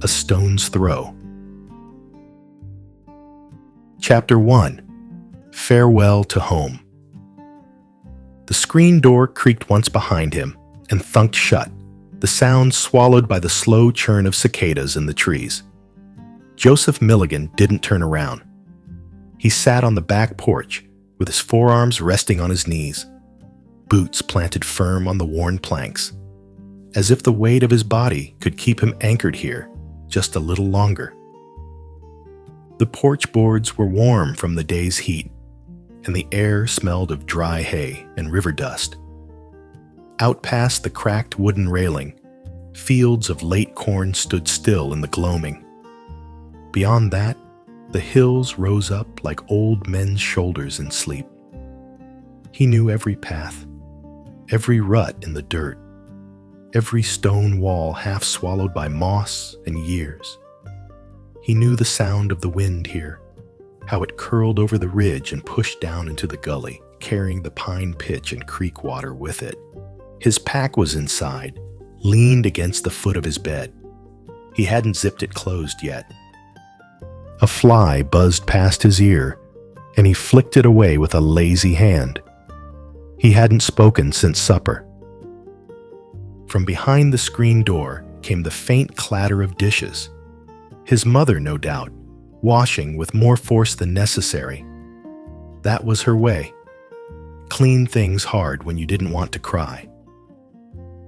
a stone's throw. Chapter 1. Farewell to Home. The screen door creaked once behind him and thunked shut, the sound swallowed by the slow churn of cicadas in the trees. Joseph Milligan didn't turn around. He sat on the back porch with his forearms resting on his knees, boots planted firm on the worn planks, as if the weight of his body could keep him anchored here just a little longer. The porch boards were warm from the day's heat, and the air smelled of dry hay and river dust. Out past the cracked wooden railing, fields of late corn stood still in the gloaming. Beyond that, the hills rose up like old men's shoulders in sleep. He knew every path, every rut in the dirt, every stone wall half swallowed by moss and years. He knew the sound of the wind here, how it curled over the ridge and pushed down into the gully, carrying the pine pitch and creek water with it. His pack was inside, leaned against the foot of his bed. He hadn't zipped it closed yet. A fly buzzed past his ear, and he flicked it away with a lazy hand. He hadn't spoken since supper. From behind the screen door came the faint clatter of dishes. His mother, no doubt, washing with more force than necessary. That was her way. Clean things hard when you didn't want to cry.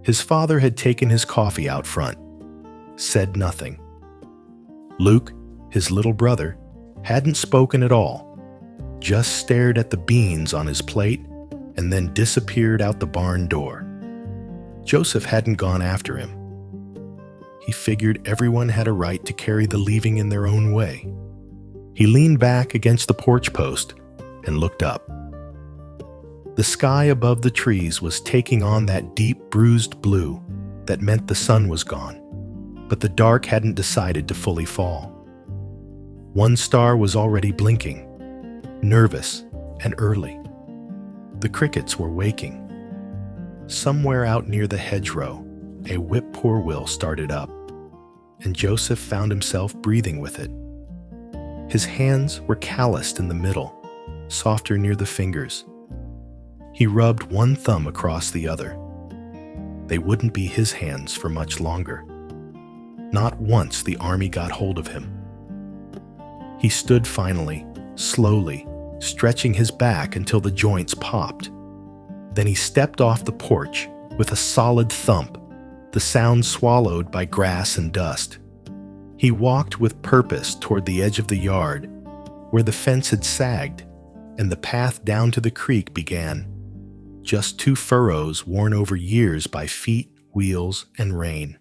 His father had taken his coffee out front, said nothing. Luke, his little brother, hadn't spoken at all, just stared at the beans on his plate and then disappeared out the barn door. Joseph hadn't gone after him. He figured everyone had a right to carry the leaving in their own way. He leaned back against the porch post and looked up. The sky above the trees was taking on that deep bruised blue that meant the sun was gone, but the dark hadn't decided to fully fall. One star was already blinking, nervous and early. The crickets were waking. Somewhere out near the hedgerow, a whip-poor-will started up, and Joseph found himself breathing with it. His hands were calloused in the middle, softer near the fingers. He rubbed one thumb across the other. They wouldn't be his hands for much longer. Not once the army got hold of him. He stood finally, slowly, stretching his back until the joints popped. Then he stepped off the porch with a solid thump, the sound swallowed by grass and dust. He walked with purpose toward the edge of the yard, where the fence had sagged and the path down to the creek began. Just 2 furrows worn over years by feet, wheels, and rain.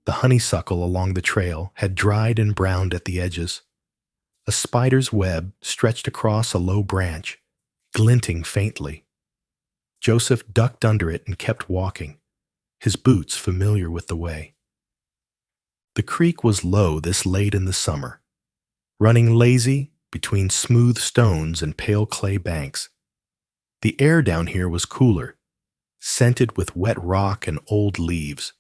The honeysuckle along the trail had dried and browned at the edges. A spider's web stretched across a low branch, glinting faintly. Joseph ducked under it and kept walking, his boots familiar with the way. The creek was low this late in the summer, running lazy between smooth stones and pale clay banks. The air down here was cooler, scented with wet rock and old leaves.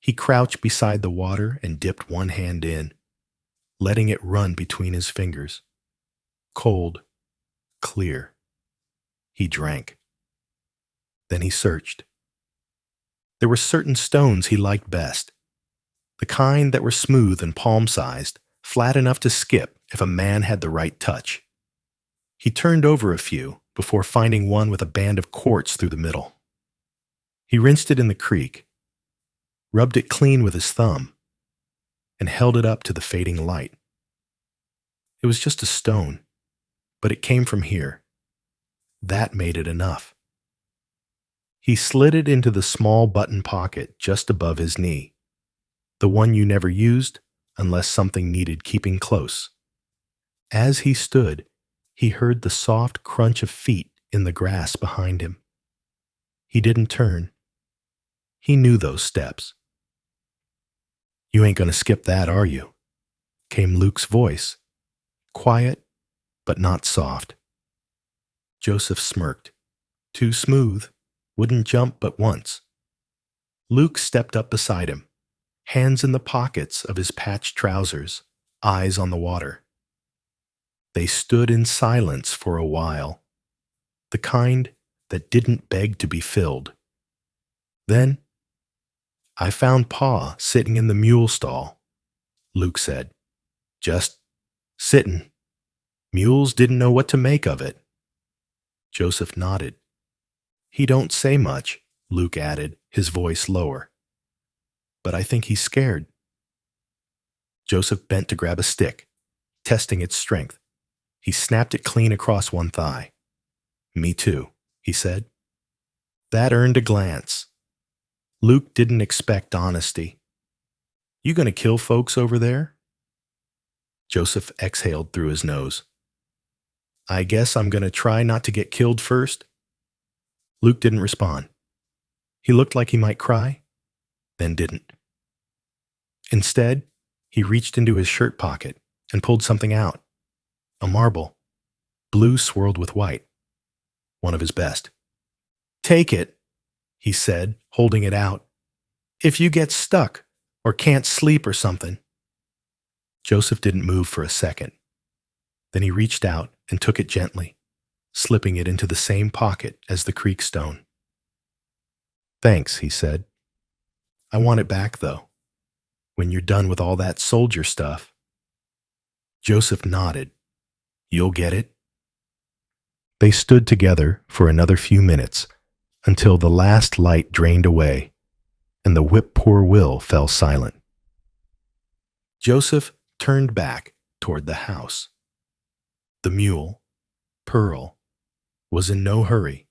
He crouched beside the water and dipped one hand in, letting it run between his fingers. Cold, clear. He drank. Then he searched. There were certain stones he liked best, the kind that were smooth and palm-sized, flat enough to skip if a man had the right touch. He turned over a few before finding one with a band of quartz through the middle. He rinsed it in the creek, rubbed it clean with his thumb, and held it up to the fading light. It was just a stone, but it came from here. That made it enough. He slid it into the small button pocket just above his knee, the one you never used unless something needed keeping close. As he stood, he heard the soft crunch of feet in the grass behind him. He didn't turn. He knew those steps. "You ain't gonna skip that, are you?" came Luke's voice, quiet but not soft. Joseph smirked. Too smooth. Wouldn't jump but once. Luke stepped up beside him, hands in the pockets of his patched trousers, eyes on the water. They stood in silence for a while, the kind that didn't beg to be filled. Then, "I found Pa sitting in the mule stall," Luke said. "Just sitting. Mules didn't know what to make of it." Joseph nodded. "He don't say much," Luke added, his voice lower. "But I think he's scared." Joseph bent to grab a stick, testing its strength. He snapped it clean across one thigh. "Me too," he said. That earned a glance. Luke didn't expect honesty. "You gonna kill folks over there?" Joseph exhaled through his nose. "I guess I'm gonna try not to get killed first." Luke didn't respond. He looked like he might cry, then didn't. Instead, he reached into his shirt pocket and pulled something out. A marble, blue swirled with white. One of his best. "Take it," he said, holding it out. "If you get stuck or can't sleep or something." Joseph didn't move for a second. Then he reached out and took it gently, slipping it into the same pocket as the creek stone. "Thanks," he said. "I want it back, though, when you're done with all that soldier stuff." Joseph nodded. "You'll get it?" They stood together for another few minutes until the last light drained away and the whip-poor-will fell silent. Joseph turned back toward the house. The mule, Pearl, was in no hurry.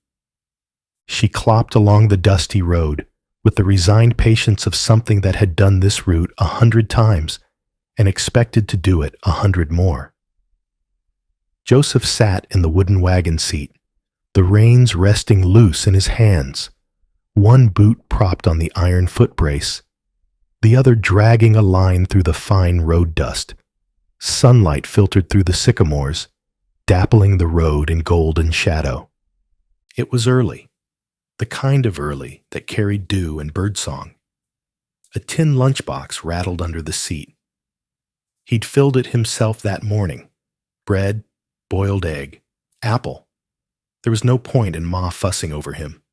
She clopped along the dusty road with the resigned patience of something that had done this route 100 times and expected to do it 100 more. Joseph sat in the wooden wagon seat, the reins resting loose in his hands, one boot propped on the iron foot brace, the other dragging a line through the fine road dust. Sunlight filtered through the sycamores, dappling the road in golden shadow. It was early, the kind of early that carried dew and birdsong. A tin lunchbox rattled under the seat. He'd filled it himself that morning. Bread, boiled egg, apple. There was no point in Ma fussing over him.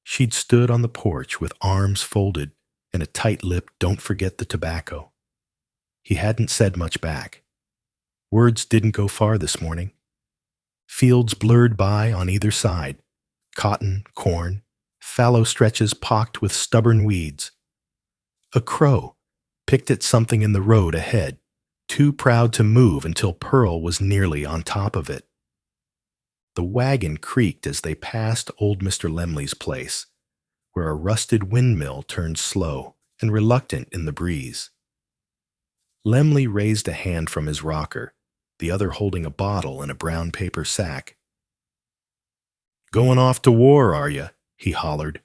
She'd stood on the porch with arms folded and a tight-lipped "don't forget the tobacco." He hadn't said much back. Words didn't go far this morning. Fields blurred by on either side, cotton, corn, fallow stretches pocked with stubborn weeds. A crow picked at something in the road ahead, too proud to move until Pearl was nearly on top of it. The wagon creaked as they passed old Mr. Lemley's place, where a rusted windmill turned slow and reluctant in the breeze. Lemley raised a hand from his rocker, the other holding a bottle in a brown paper sack. "Going off to war, are you?" he hollered.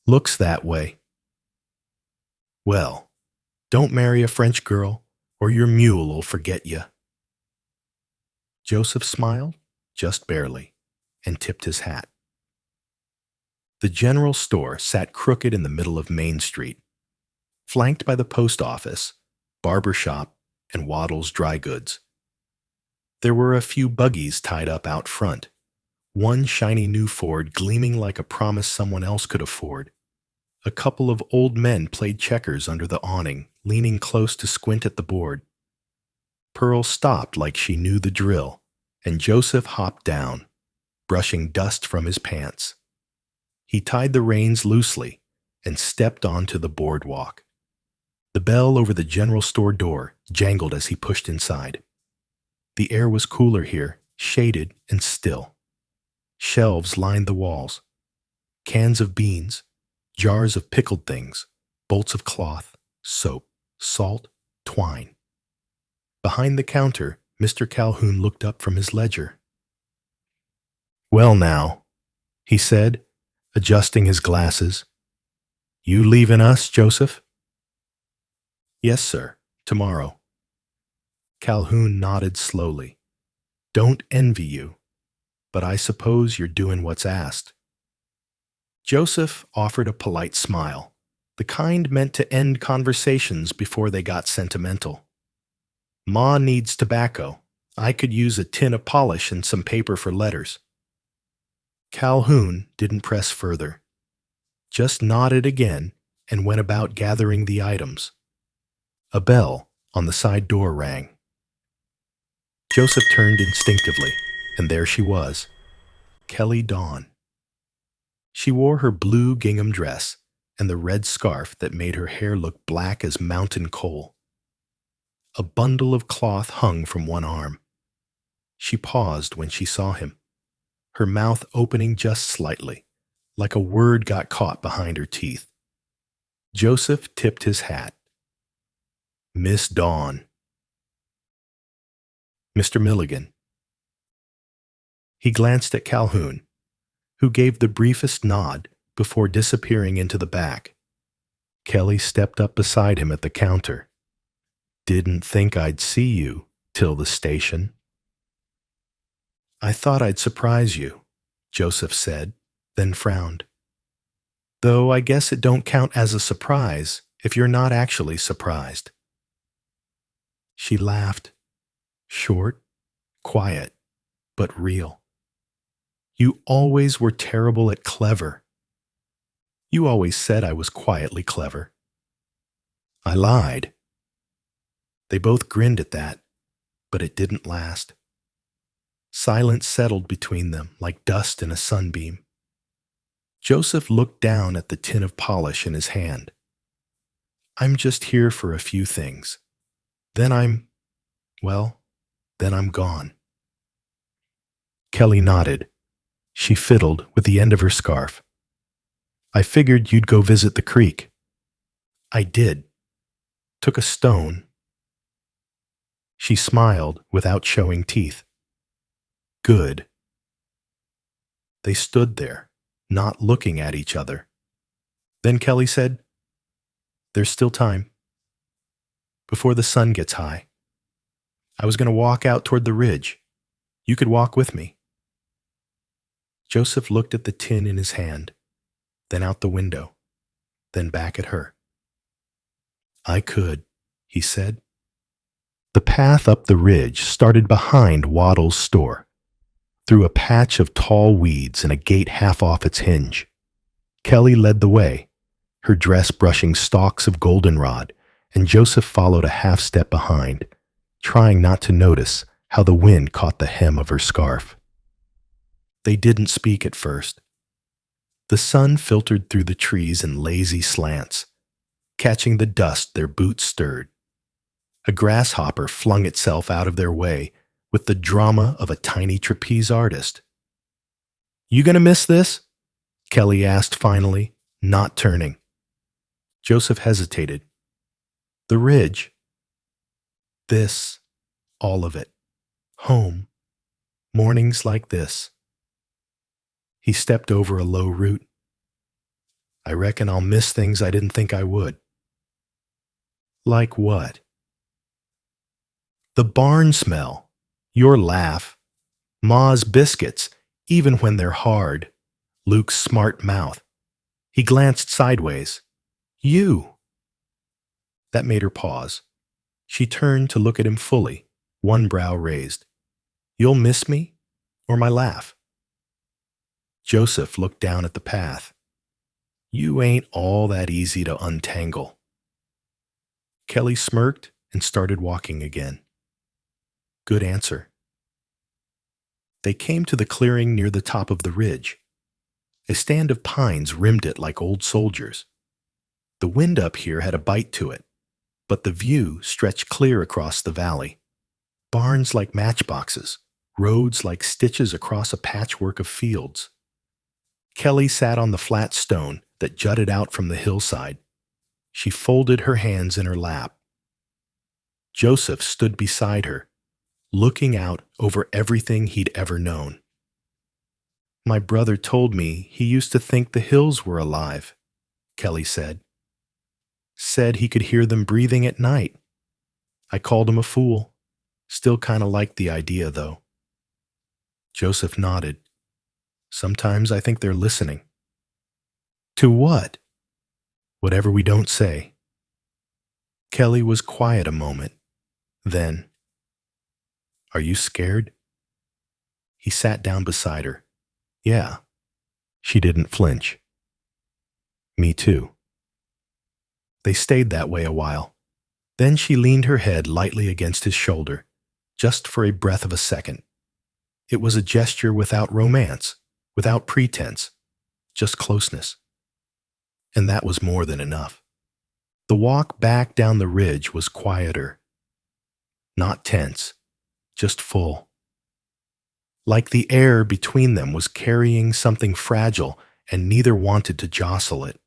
"Looks that way." "Well, don't marry a French girl, or your mule'll forget you." Joseph smiled, just barely, and tipped his hat. The general store sat crooked in the middle of Main Street, flanked by the post office, barber shop, and Waddle's Dry Goods. There were a few buggies tied up out front, one shiny new Ford gleaming like a promise someone else could afford. A couple of old men played checkers under the awning, leaning close to squint at the board. Pearl stopped like she knew the drill, and Joseph hopped down, brushing dust from his pants. He tied the reins loosely and stepped onto the boardwalk. The bell over the general store door jangled as he pushed inside. The air was cooler here, shaded and still. Shelves lined the walls. Cans of beans, jars of pickled things, bolts of cloth, soap, salt, twine. Behind the counter, Mr. Calhoun looked up from his ledger. "Well now," he said, adjusting his glasses. "You leaving us, Joseph?" "Yes, sir, tomorrow." Calhoun nodded slowly. "Don't envy you, but I suppose you're doing what's asked." Joseph offered a polite smile, the kind meant to end conversations before they got sentimental. Ma needs tobacco. I could use a tin of polish and some paper for letters. Calhoun didn't press further, just nodded again and went about gathering the items. A bell on the side door rang. Joseph turned instinctively, and there she was, Kelly Dawn. She wore her blue gingham dress and the red scarf that made her hair look black as mountain coal. A bundle of cloth hung from one arm. She paused when she saw him, her mouth opening just slightly, like a word got caught behind her teeth. Joseph tipped his hat. Miss Dawn. Mr. Milligan. He glanced at Calhoun, who gave the briefest nod before disappearing into the back. Kelly stepped up beside him at the counter. Didn't think I'd see you till the station. I thought I'd surprise you, Joseph said, then frowned. Though I guess it don't count as a surprise if you're not actually surprised. She laughed, short, quiet, but real. You always were terrible at clever. You always said I was quietly clever. I lied. They both grinned at that, but it didn't last. Silence settled between them like dust in a sunbeam. Joseph looked down at the tin of polish in his hand. I'm just here for a few things. Then I'm gone. Kelly nodded. She fiddled with the end of her scarf. I figured you'd go visit the creek. I did. Took a stone. She smiled without showing teeth. Good. They stood there, not looking at each other. Then Kelly said, There's still time. Before the sun gets high. I was going to walk out toward the ridge. You could walk with me. Joseph looked at the tin in his hand, then out the window, then back at her. I could, he said. The path up the ridge started behind Waddle's store, through a patch of tall weeds and a gate half off its hinge. Kelly led the way, her dress brushing stalks of goldenrod, and Joseph followed a half step behind, trying not to notice how the wind caught the hem of her scarf. They didn't speak at first. The sun filtered through the trees in lazy slants, catching the dust their boots stirred. A grasshopper flung itself out of their way with the drama of a tiny trapeze artist. You gonna miss this? Kelly asked finally, not turning. Joseph hesitated. The ridge. This, all of it. Home. Mornings like this. He stepped over a low root. I reckon I'll miss things I didn't think I would. Like what? The barn smell. Your laugh. Ma's biscuits, even when they're hard. Luke's smart mouth. He glanced sideways. You. That made her pause. She turned to look at him fully, one brow raised. You'll miss me, or my laugh? Joseph looked down at the path. You ain't all that easy to untangle. Kelly smirked and started walking again. Good answer. They came to the clearing near the top of the ridge. A stand of pines rimmed it like old soldiers. The wind up here had a bite to it, but the view stretched clear across the valley. Barns like matchboxes, roads like stitches across a patchwork of fields. Kelly sat on the flat stone that jutted out from the hillside. She folded her hands in her lap. Joseph stood beside her, looking out over everything he'd ever known. My brother told me he used to think the hills were alive, Kelly said. Said he could hear them breathing at night. I called him a fool. Still kind of liked the idea, though. Joseph nodded. Sometimes I think they're listening. To what? Whatever we don't say. Kelly was quiet a moment. Then, are you scared? He sat down beside her. Yeah. She didn't flinch. Me too. They stayed that way a while. Then she leaned her head lightly against his shoulder, just for a breath of a second. It was a gesture without romance, without pretense, just closeness. And that was more than enough. The walk back down the ridge was quieter. Not tense, just full. Like the air between them was carrying something fragile and neither wanted to jostle it.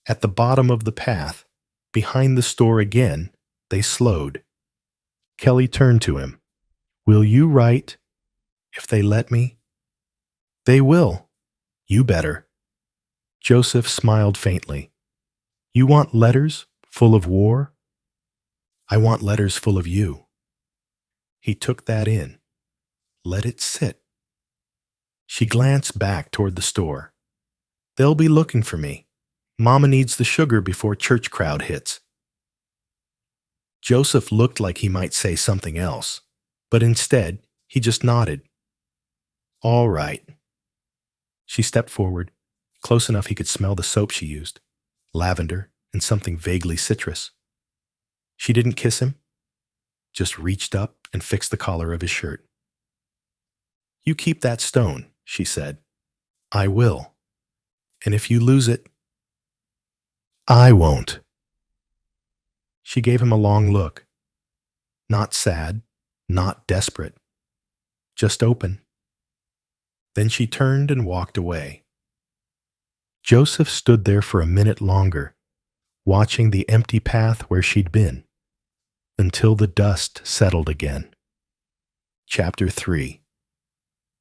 At the bottom of the path, behind the store again, they slowed. Kelly turned to him. Will you write, if they let me? They will. You better. Joseph smiled faintly. You want letters full of war? I want letters full of you. He took that in. Let it sit. She glanced back toward the store. They'll be looking for me. Mama needs the sugar before church crowd hits. Joseph looked like he might say something else, but instead, he just nodded. All right. She stepped forward, close enough he could smell the soap she used, lavender and something vaguely citrus. She didn't kiss him, just reached up and fixed the collar of his shirt. You keep that stone, she said. I will. And if you lose it, I won't. She gave him a long look. Not sad, not desperate, just open. Then she turned and walked away. Joseph stood there for a minute longer, watching the empty path where she'd been, until the dust settled again. Chapter 3.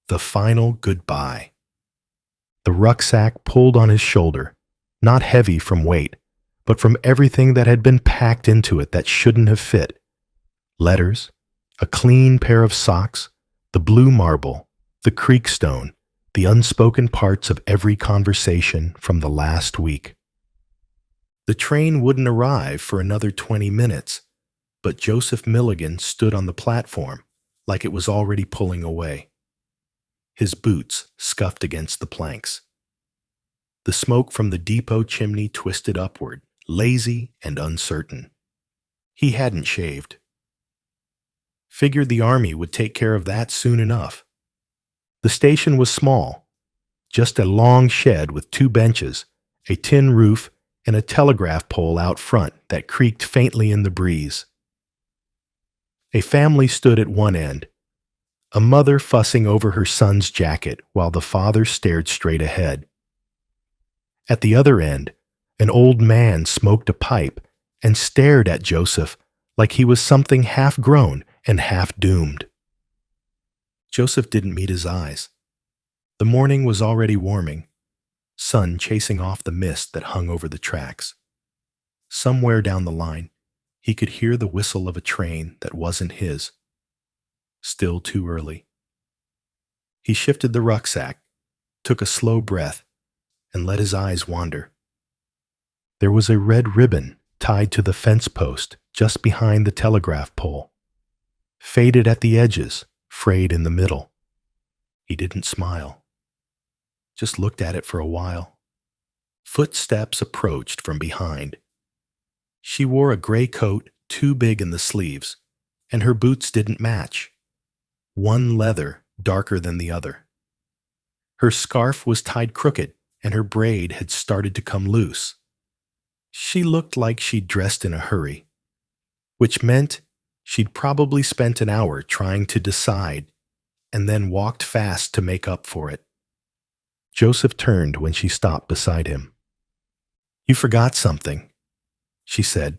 The final goodbye. The rucksack pulled on his shoulder, not heavy from weight, but from everything that had been packed into it that shouldn't have fit. Letters, a clean pair of socks, the blue marble, the creek stone, the unspoken parts of every conversation from the last week. The train wouldn't arrive for another 20 minutes, but Joseph Milligan stood on the platform like it was already pulling away. His boots scuffed against the planks. The smoke from the depot chimney twisted upward, lazy and uncertain. He hadn't shaved. Figured the army would take care of that soon enough. The station was small, just a long shed with 2 benches, a tin roof, and a telegraph pole out front that creaked faintly in the breeze. A family stood at one end, a mother fussing over her son's jacket while the father stared straight ahead. At the other end, an old man smoked a pipe and stared at Joseph like he was something half-grown and half-doomed. Joseph didn't meet his eyes. The morning was already warming, sun chasing off the mist that hung over the tracks. Somewhere down the line, he could hear the whistle of a train that wasn't his. Still too early. He shifted the rucksack, took a slow breath, and let his eyes wander. There was a red ribbon tied to the fence post just behind the telegraph pole. Faded at the edges, frayed in the middle. He didn't smile. Just looked at it for a while. Footsteps approached from behind. She wore a gray coat too big in the sleeves, and her boots didn't match. One leather darker than the other. Her scarf was tied crooked, and her braid had started to come loose. She looked like she'd dressed in a hurry, which meant she'd probably spent an hour trying to decide, and then walked fast to make up for it. Joseph turned when she stopped beside him. You forgot something, she said,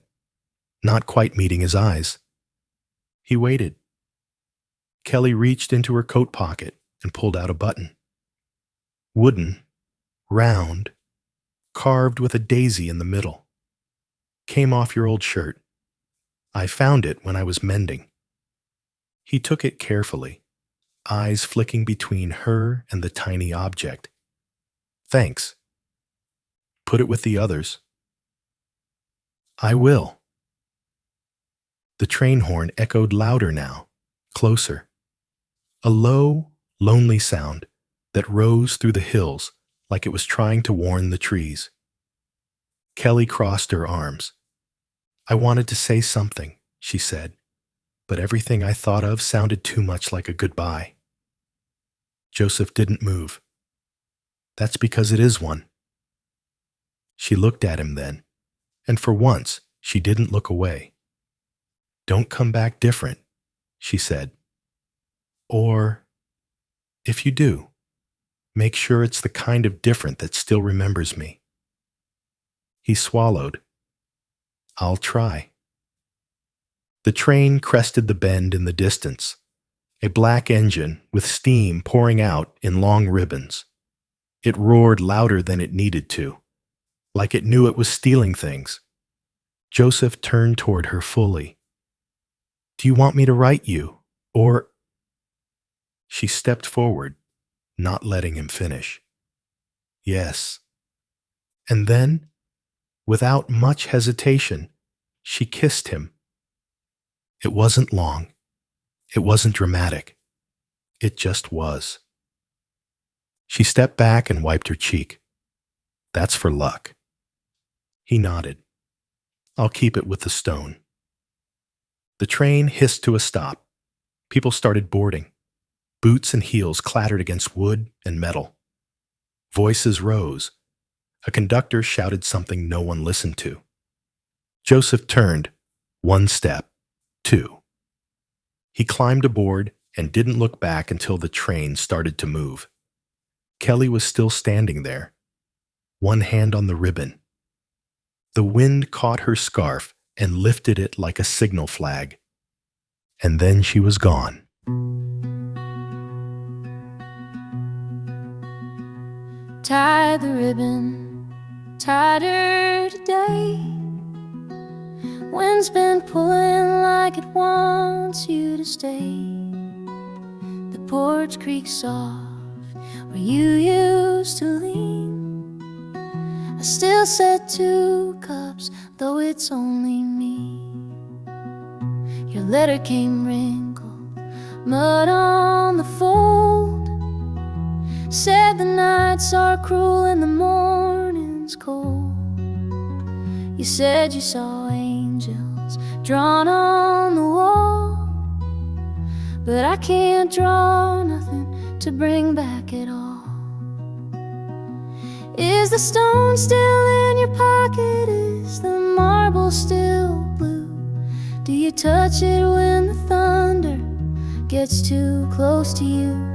not quite meeting his eyes. He waited. Kelly reached into her coat pocket and pulled out a button. Wooden, round, carved with a daisy in the middle. Came off your old shirt. I found it when I was mending. He took it carefully, eyes flicking between her and the tiny object. Thanks. Put it with the others. I will. The train horn echoed louder now, closer. A low, lonely sound that rose through the hills like it was trying to warn the trees. Kelly crossed her arms. I wanted to say something, she said, but everything I thought of sounded too much like a goodbye. Joseph didn't move. That's because it is one. She looked at him then, and for once she didn't look away. Don't come back different, she said. Or, if you do, make sure it's the kind of different that still remembers me. He swallowed. I'll try. The train crested the bend in the distance, a black engine with steam pouring out in long ribbons. It roared louder than it needed to, like it knew it was stealing things. Joseph turned toward her fully. Do you want me to write you, or... She stepped forward, not letting him finish. Yes. And then, without much hesitation, she kissed him. It wasn't long. It wasn't dramatic. It just was. She stepped back and wiped her cheek. That's for luck. He nodded. I'll keep it with the stone. The train hissed to a stop. People started boarding. Boots and heels clattered against wood and metal. Voices rose. A conductor shouted something no one listened to. Joseph turned, 1 step, 2. He climbed aboard and didn't look back until the train started to move. Kelly was still standing there, one hand on the ribbon. The wind caught her scarf and lifted it like a signal flag. And then she was gone. Tie the ribbon tighter today. Wind's been pulling like it wants you to stay. The porch creaks soft where you used to lean. I still set 2 cups, though it's only me. Your letter came wrinkled, mud on the fold. Said the nights are cruel and the morning's cold. You said you saw angels drawn on the wall, but I can't draw nothing to bring back at all. Is the stone still in your pocket? Is the marble still blue? Do you touch it when the thunder gets too close to you?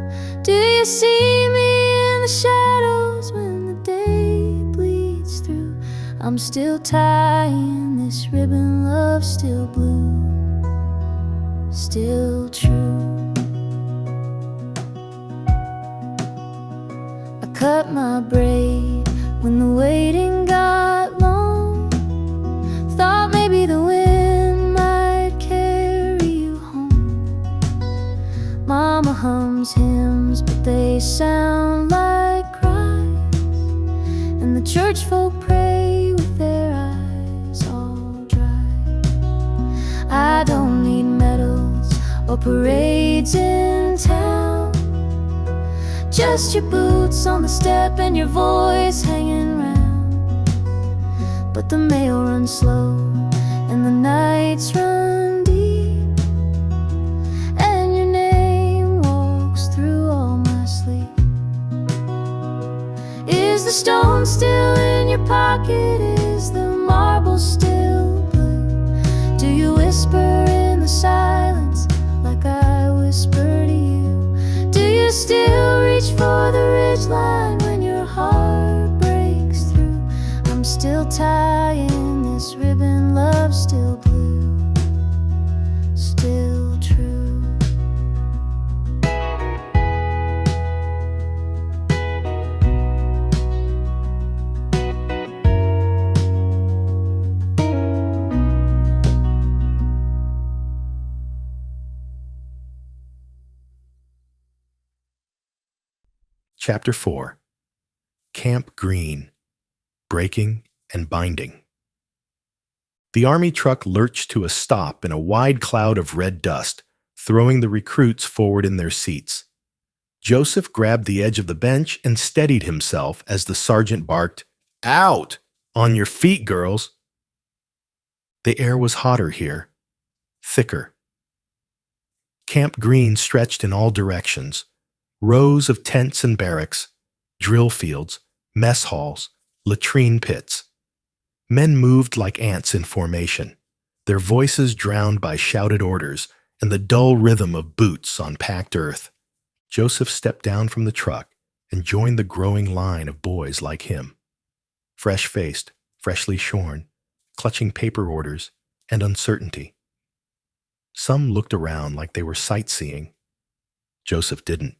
Do you see me in the shadows when the day bleeds through? I'm still tying this ribbon, love still blue, still true. I cut my braid when the waiting got long. Thought maybe the wind might carry you home. Mama hums hymns, but they sound like cries, and the church folk pray with their eyes all dry. I don't need medals or parades in town, just your boots on the step and your voice hanging round. But the mail runs slow and the nights run deep, and your name walks through all my sleep. Is the stone still in your pocket? Is the marble still blue? Do you whisper in the silence like I whisper to you? Do you still reach for the ridgeline when your heart breaks through? I'm still tying this ribbon, love still blue, still true. Chapter 4. Camp Green. breaking and binding. The army truck lurched to a stop in a wide cloud of red dust, throwing the recruits forward in their seats. Joseph grabbed the edge of the bench and steadied himself as the sergeant barked, "Out! On your feet, girls!" The air was hotter here, thicker. Camp Green stretched in all directions. Rows of tents and barracks, drill fields, mess halls, latrine pits. Men moved like ants in formation, their voices drowned by shouted orders and the dull rhythm of boots on packed earth. Joseph stepped down from the truck and joined the growing line of boys like him, fresh-faced, freshly shorn, clutching paper orders and uncertainty. Some looked around like they were sightseeing. Joseph didn't.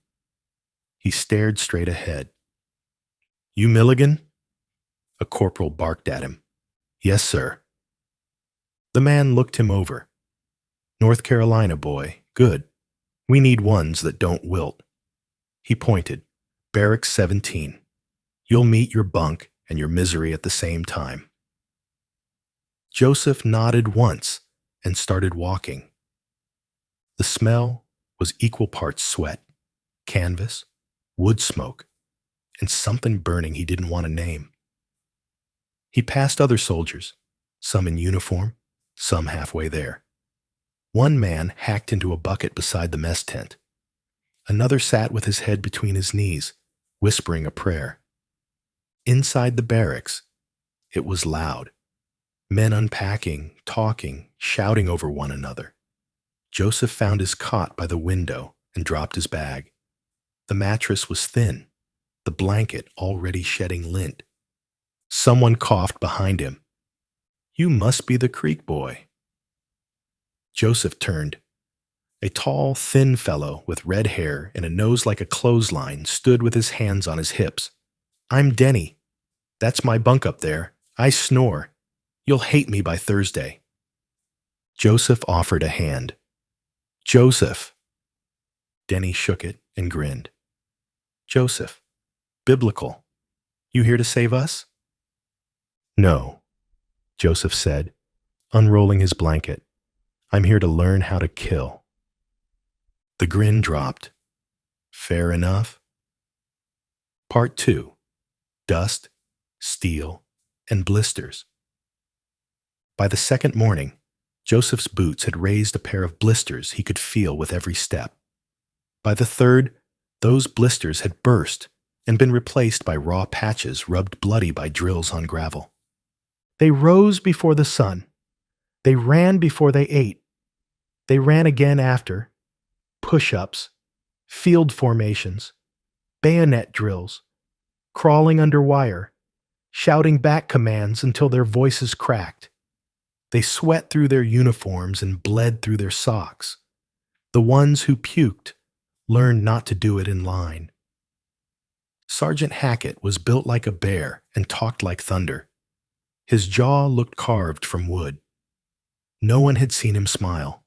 He stared straight ahead. "You Milligan?" A corporal barked at him. "Yes, sir." The man looked him over. "North Carolina boy, good. We need ones that don't wilt." He pointed. "Barracks 17. You'll meet your bunk and your misery at the same time." Joseph nodded once and started walking. The smell was equal parts sweat, canvas, wood smoke, and something burning he didn't want to name. He passed other soldiers, some in uniform, some halfway there. One man hacked into a bucket beside the mess tent. Another sat with his head between his knees, whispering a prayer. Inside the barracks, it was loud. Men unpacking, talking, shouting over one another. Joseph found his cot by the window and dropped his bag. The mattress was thin, the blanket already shedding lint. Someone coughed behind him. "You must be the Creek boy." Joseph turned. A tall, thin fellow with red hair and a nose like a clothesline stood with his hands on his hips. "I'm Denny. That's my bunk up there. I snore. You'll hate me by Thursday." Joseph offered a hand. "Joseph." Denny shook it and grinned. "Joseph. Biblical. You here to save us?" "No," Joseph said, unrolling his blanket. "I'm here to learn how to kill." The grin dropped. Fair enough. Part 2. Dust, steel, and blisters. By the second morning, Joseph's boots had raised a pair of blisters he could feel with every step. By the third, those blisters had burst and been replaced by raw patches rubbed bloody by drills on gravel. They rose before the sun. They ran before they ate. They ran again after. Push-ups, field formations, bayonet drills, crawling under wire, shouting back commands until their voices cracked. They sweat through their uniforms and bled through their socks. The ones who puked learned not to do it in line. Sergeant Hackett was built like a bear and talked like thunder. His jaw looked carved from wood. No one had seen him smile.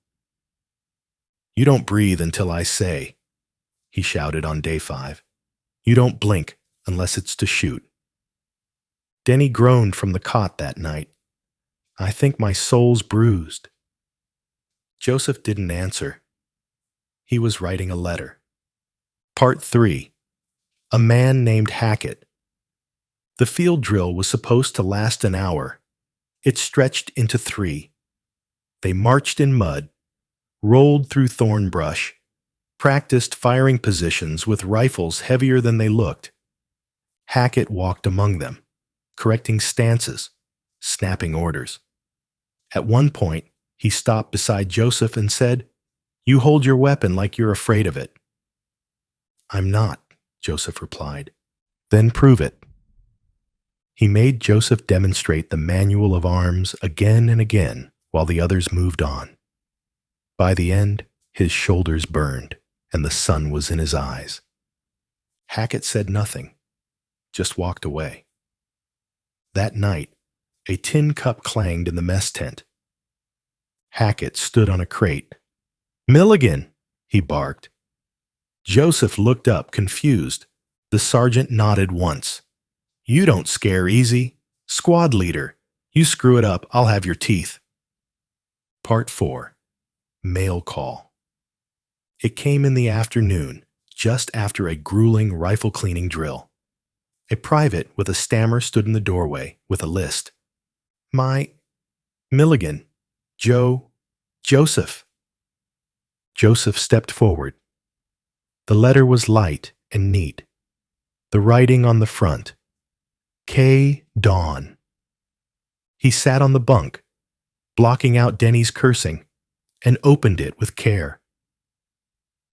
"You don't breathe until I say," he shouted on day 5. "You don't blink unless it's to shoot." Denny groaned from the cot that night. "I think my soul's bruised." Joseph didn't answer. He was writing a letter. Part 3. A man named Hackett. The field drill was supposed to last an hour. It stretched into 3. They marched in mud, rolled through thorn brush, practiced firing positions with rifles heavier than they looked. Hackett walked among them, correcting stances, snapping orders. At one point, he stopped beside Joseph and said, "You hold your weapon like you're afraid of it." "I'm not," Joseph replied. "Then prove it." He made Joseph demonstrate the manual of arms again and again while the others moved on. By the end, his shoulders burned and the sun was in his eyes. Hackett said nothing, just walked away. That night, a tin cup clanged in the mess tent. Hackett stood on a crate. "Milligan!" he barked. Joseph looked up, confused. The sergeant nodded once. "You don't scare easy. Squad leader, you screw it up, I'll have your teeth. Part 4. Mail call. It came in the afternoon, just after a grueling rifle cleaning drill. A private with a stammer stood in the doorway with a list. Milligan, Joseph. Joseph stepped forward. The letter was light and neat. The writing on the front, K. Dawn. He sat on the bunk, blocking out Denny's cursing, and opened it with care.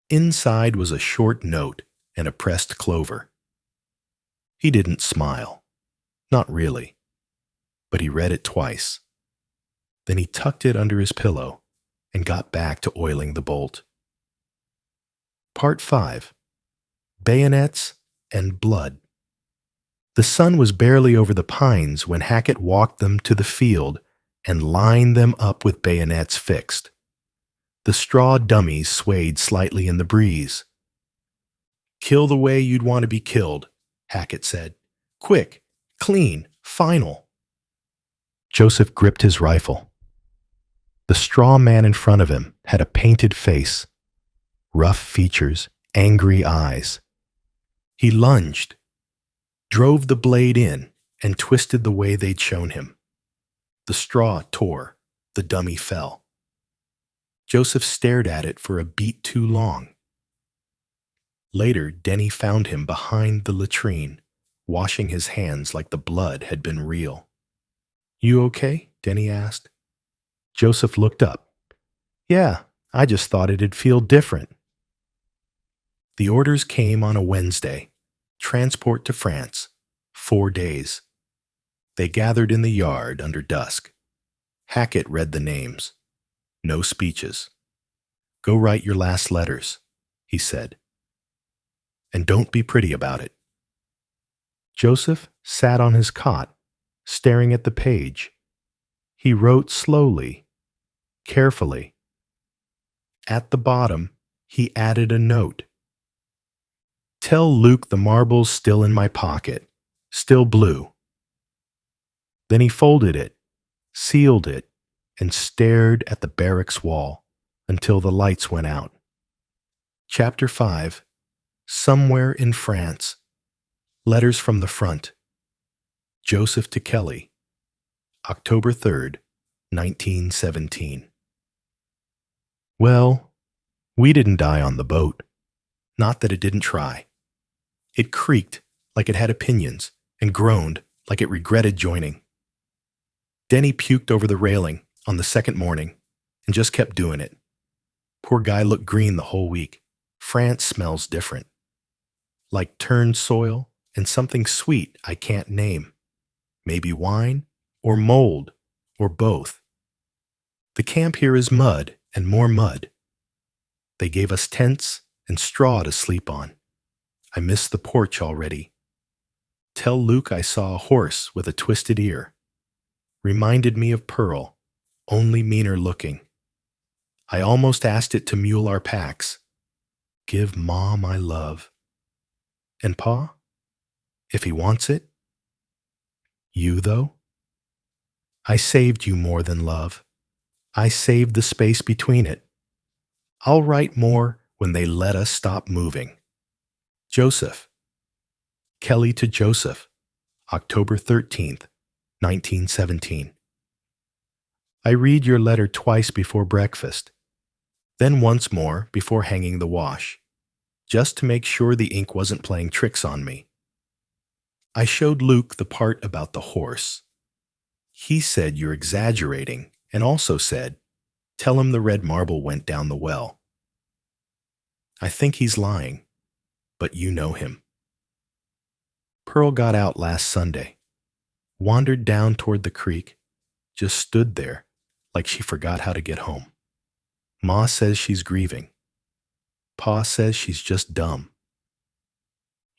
Inside was a short note and a pressed clover. He didn't smile. Not really. But he read it twice. Then he tucked it under his pillow and got back to oiling the bolt. Part 5. Bayonets and Blood. The sun was barely over the pines when Hackett walked them to the field and lined them up with bayonets fixed. The straw dummies swayed slightly in the breeze. "Kill the way you'd want to be killed," Hackett said. "Quick, clean, final." Joseph gripped his rifle. The straw man in front of him had a painted face, rough features, angry eyes. He lunged, drove the blade in, and twisted the way they'd shown him. The straw tore, the dummy fell. Joseph stared at it for a beat too long. Later, Denny found him behind the latrine, washing his hands like the blood had been real. "You okay?" Denny asked. Joseph looked up. "Yeah, I just thought it'd feel different." The orders came on a Wednesday. Transport to France. 4 days. They gathered in the yard under dusk. Hackett read the names. No speeches. "Go write your last letters," he said. "And don't be pretty about it." Joseph sat on his cot, staring at the page. He wrote slowly, carefully. At the bottom, he added a note. "Tell Luke the marble's still in my pocket, still blue." Then he folded it, sealed it, and stared at the barracks wall until the lights went out. Chapter 5. Somewhere in France. Letters from the front. Joseph to Kelly. October 3rd, 1917. Well, we didn't die on the boat. Not that it didn't try. It creaked like it had opinions and groaned like it regretted joining. Denny puked over the railing on the second morning and just kept doing it. Poor guy looked green the whole week. France smells different. Like turned soil and something sweet I can't name. Maybe wine or mold or both. The camp here is mud and more mud. They gave us tents and straw to sleep on. I miss the porch already. Tell Luke I saw a horse with a twisted ear. Reminded me of Pearl, only meaner looking. I almost asked it to mule our packs. Give Ma my love. And Pa? If he wants it? You, though? I saved you more than love. I saved the space between it. I'll write more when they let us stop moving. Joseph. Kelly to Joseph, October 13th, 1917. I read your letter twice before breakfast, then once more before hanging the wash, just to make sure the ink wasn't playing tricks on me. I showed Luke the part about the horse. He said you're exaggerating and also said, tell him the red marble went down the well. I think he's lying, but you know him. Pearl got out last Sunday, wandered down toward the creek, just stood there like she forgot how to get home. Ma says she's grieving. Pa says she's just dumb.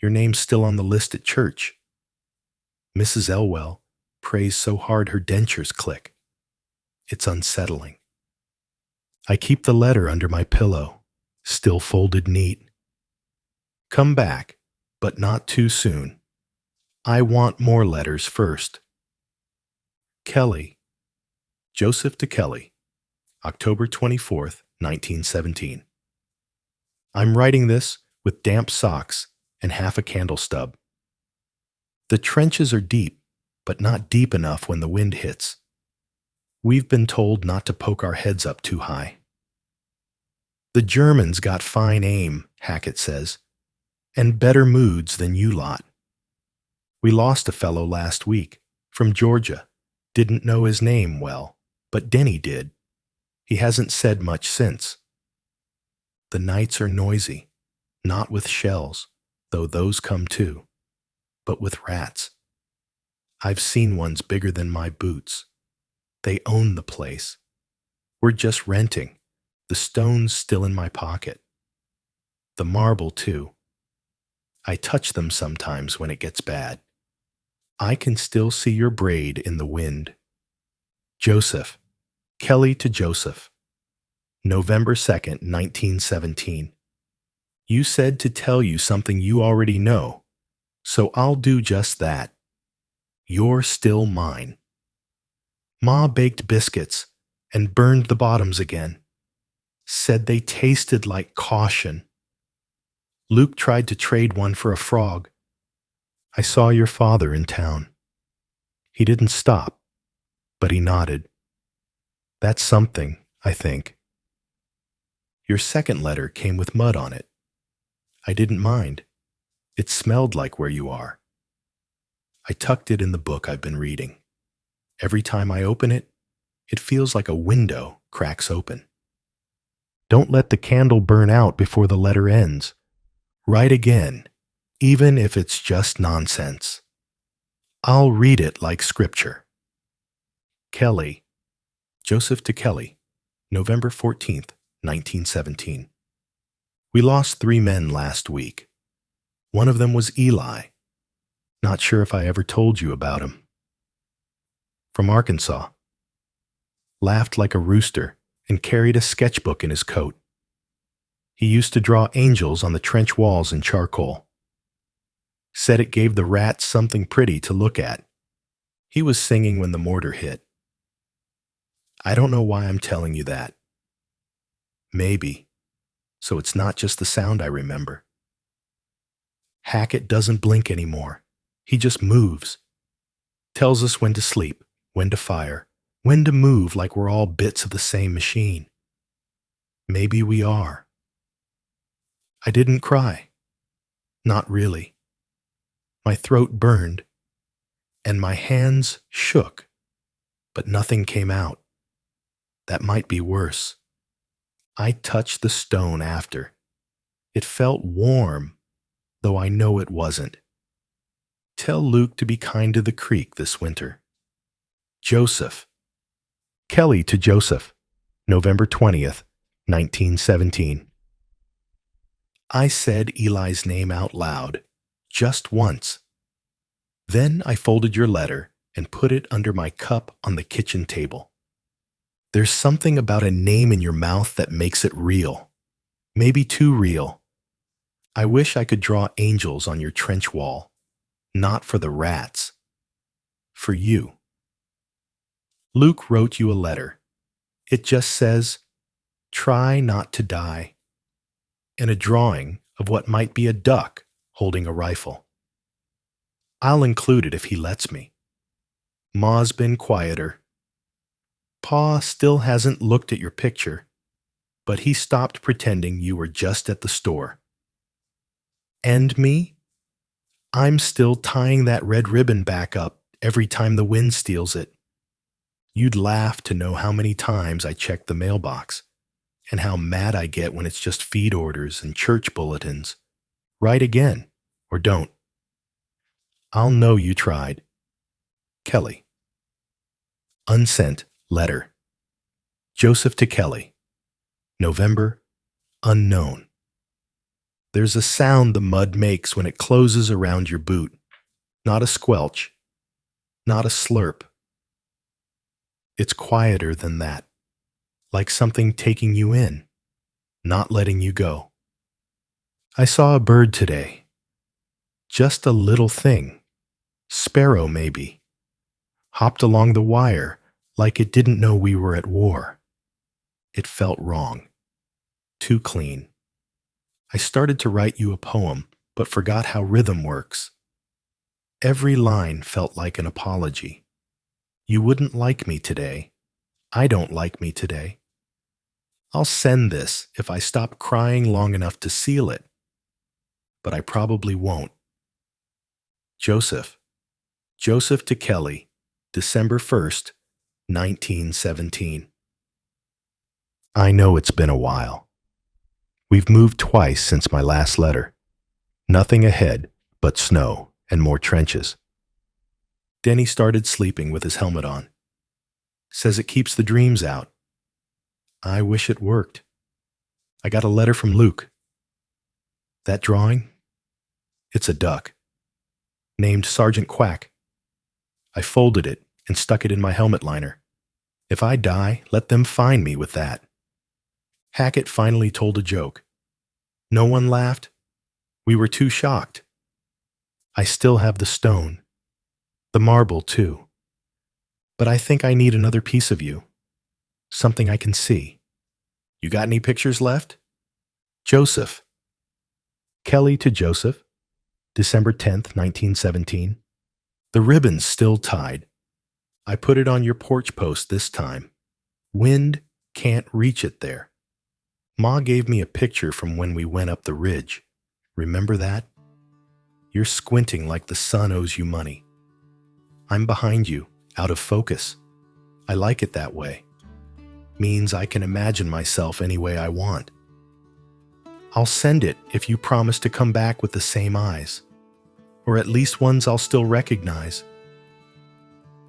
Your name's still on the list at church. Mrs. Elwell prays so hard her dentures click. It's unsettling. I keep the letter under my pillow, still folded neat. Come back, but not too soon. I want more letters first. Kelly, Joseph to Kelly, October 24th, 1917. I'm writing this with damp socks and half a candle stub. The trenches are deep, but not deep enough when the wind hits. We've been told not to poke our heads up too high. The Germans got fine aim, Hackett says, and better moods than you lot. We lost a fellow last week, from Georgia. Didn't know his name well, but Denny did. He hasn't said much since. The nights are noisy, not with shells, though those come too, but with rats. I've seen ones bigger than my boots. They own the place. We're just renting. The stone's still in my pocket. The marble, too. I touch them sometimes when it gets bad. I can still see your braid in the wind. Joseph, Kelly to Joseph, November 2nd, 1917. You said to tell you something you already know, so I'll do just that. You're still mine. Ma baked biscuits and burned the bottoms again. Said they tasted like caution. Luke tried to trade one for a frog. I saw your father in town. He didn't stop, but he nodded. That's something, I think. Your second letter came with mud on it. I didn't mind. It smelled like where you are. I tucked it in the book I've been reading. Every time I open it, it feels like a window cracks open. Don't let the candle burn out before the letter ends. Write again, even if it's just nonsense. I'll read it like scripture. Kelly, Joseph to Kelly, November 14th, 1917. We lost 3 men last week. One of them was Eli. Not sure if I ever told you about him. From Arkansas. Laughed like a rooster and carried a sketchbook in his coat. He used to draw angels on the trench walls in charcoal. Said it gave the rats something pretty to look at. He was singing when the mortar hit. I don't know why I'm telling you that. Maybe, so it's not just the sound I remember. Hackett doesn't blink anymore. He just moves. Tells us when to sleep, when to fire, when to move like we're all bits of the same machine. Maybe we are. I didn't cry. Not really. My throat burned, and my hands shook, but nothing came out. That might be worse. I touched the stone after. It felt warm, though I know it wasn't. Tell Luke to be kind to the creek this winter. Joseph, Kelly to Joseph, November 20th, 1917. I said Eli's name out loud, just once. Then I folded your letter and put it under my cup on the kitchen table. There's something about a name in your mouth that makes it real. Maybe too real. I wish I could draw angels on your trench wall. Not for the rats. For you. Luke wrote you a letter. It just says, "Try not to die," and a drawing of what might be a duck holding a rifle. I'll include it if he lets me. Ma's been quieter. Pa still hasn't looked at your picture, but he stopped pretending you were just at the store. And me? I'm still tying that red ribbon back up every time the wind steals it. You'd laugh to know how many times I check the mailbox, and how mad I get when it's just feed orders and church bulletins. Write again, or don't. I'll know you tried. Kelly. Unsent letter. Joseph to Kelly. November, unknown. There's a sound the mud makes when it closes around your boot. Not a squelch. Not a slurp. It's quieter than that. Like something taking you in, not letting you go. I saw a bird today. Just a little thing. Sparrow, maybe. hopped along the wire like it didn't know we were at war. It felt wrong. Too clean. I started to write you a poem, but forgot how rhythm works. Every line felt like an apology. You wouldn't like me today. I don't like me today. I'll send this if I stop crying long enough to seal it. But I probably won't. Joseph. Joseph to Kelly, December 1st, 1917. I know it's been a while. We've moved twice since my last letter. Nothing ahead but snow and more trenches. Denny started sleeping with his helmet on. Says it keeps the dreams out. I wish it worked. I got a letter from Luke. That drawing? It's a duck. Named Sergeant Quack. I folded it and stuck it in my helmet liner. If I die, let them find me with that. Hackett finally told a joke. No one laughed. We were too shocked. I still have the stone. The marble, too. But I think I need another piece of you. Something I can see. You got any pictures left? Joseph. Kelly to Joseph, December 10th, 1917. The ribbon's still tied. I put it on your porch post this time. Wind can't reach it there. Ma gave me a picture from when we went up the ridge. Remember that? You're squinting like the sun owes you money. I'm behind you, out of focus. I like it that way. Means I can imagine myself any way I want. I'll send it if you promise to come back with the same eyes. Or at least ones I'll still recognize.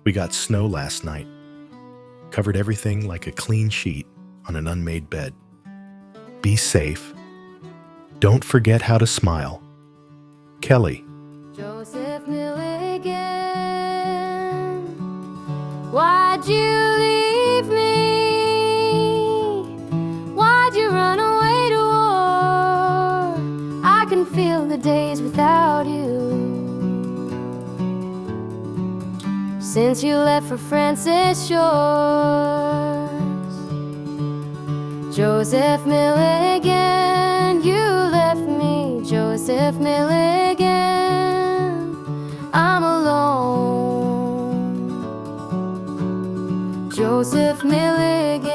We got snow last night. Covered everything like a clean sheet on an unmade bed. Be safe. Don't forget how to smile. Kelly. Joseph Milligan, why'd you leave me? Why'd you run away to war? I can feel the days without you. Since you left for Francis Shores, Joseph Milligan, you left me, Joseph Milligan. I'm alone, Joseph Milligan.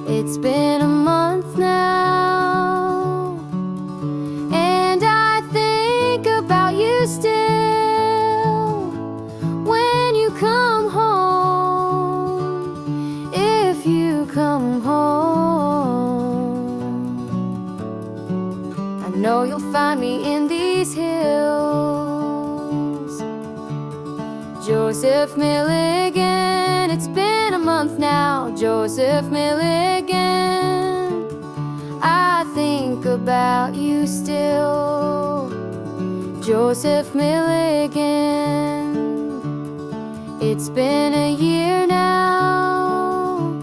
It's been a month now, and I think about you still. When you come home, if you come home, I know you'll find me in these hills. Joseph Milligan, it's been a month now, Joseph Milligan. I think about you still, Joseph Milligan. It's been a year now,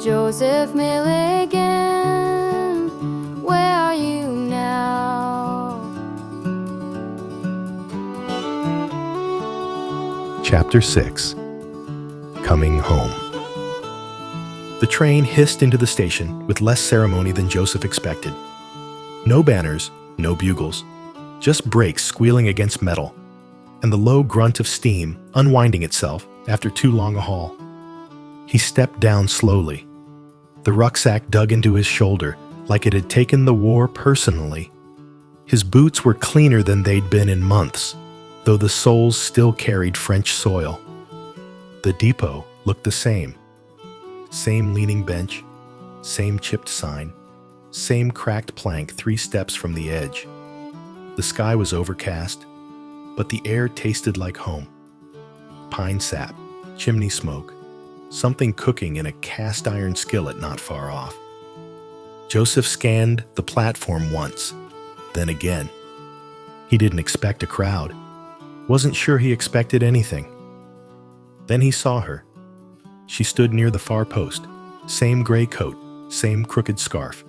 Joseph Milligan. Where are you now? Chapter 6. Coming Home. The train hissed into the station with less ceremony than Joseph expected. No banners, no bugles, just brakes squealing against metal, and the low grunt of steam unwinding itself after too long a haul. He stepped down slowly. The rucksack dug into his shoulder like it had taken the war personally. His boots were cleaner than they'd been in months, though the soles still carried French soil. The depot looked the same. Same leaning bench, same chipped sign, same cracked plank 3 steps from the edge. The sky was overcast, but the air tasted like home. Pine sap, chimney smoke, something cooking in a cast iron skillet not far off. Joseph scanned the platform once, then again. He didn't expect a crowd. Wasn't sure he expected anything. Then he saw her. She stood near the far post, same gray coat, same crooked scarf.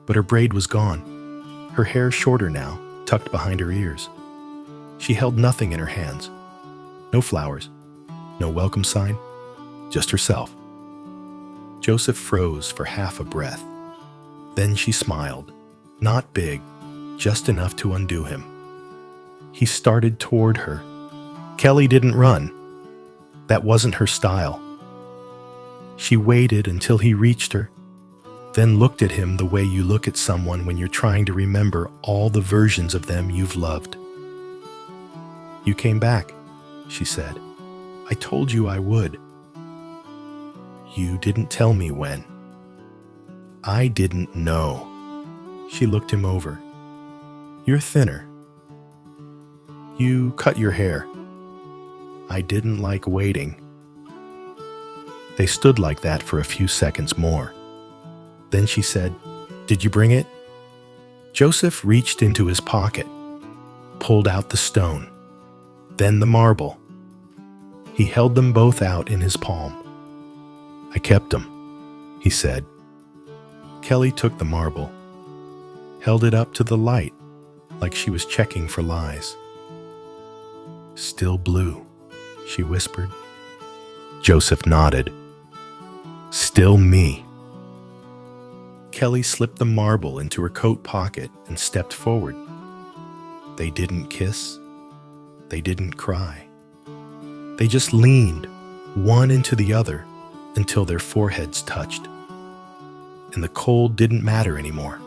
But her braid was gone, her hair shorter now, tucked behind her ears. She held nothing in her hands. No flowers, no welcome sign, just herself. Joseph froze for half a breath. Then she smiled, not big, just enough to undo him. He started toward her. Kelly didn't run. That wasn't her style. She waited until he reached her, then looked at him the way you look at someone when you're trying to remember all the versions of them you've loved. "You came back," she said. "I told you I would." "You didn't tell me when." "I didn't know." She looked him over. "You're thinner." "You cut your hair." "I didn't like waiting." They stood like that for a few seconds more. Then she said, "Did you bring it?" Joseph reached into his pocket, pulled out the stone, then the marble. He held them both out in his palm. "I kept them," he said. Kelly took the marble, held it up to the light like she was checking for lies. "Still blue," she whispered. Joseph nodded. "Still me." Kelly slipped the marble into her coat pocket and stepped forward. They didn't kiss. They didn't cry. They just leaned, one into the other, until their foreheads touched. And the cold didn't matter anymore.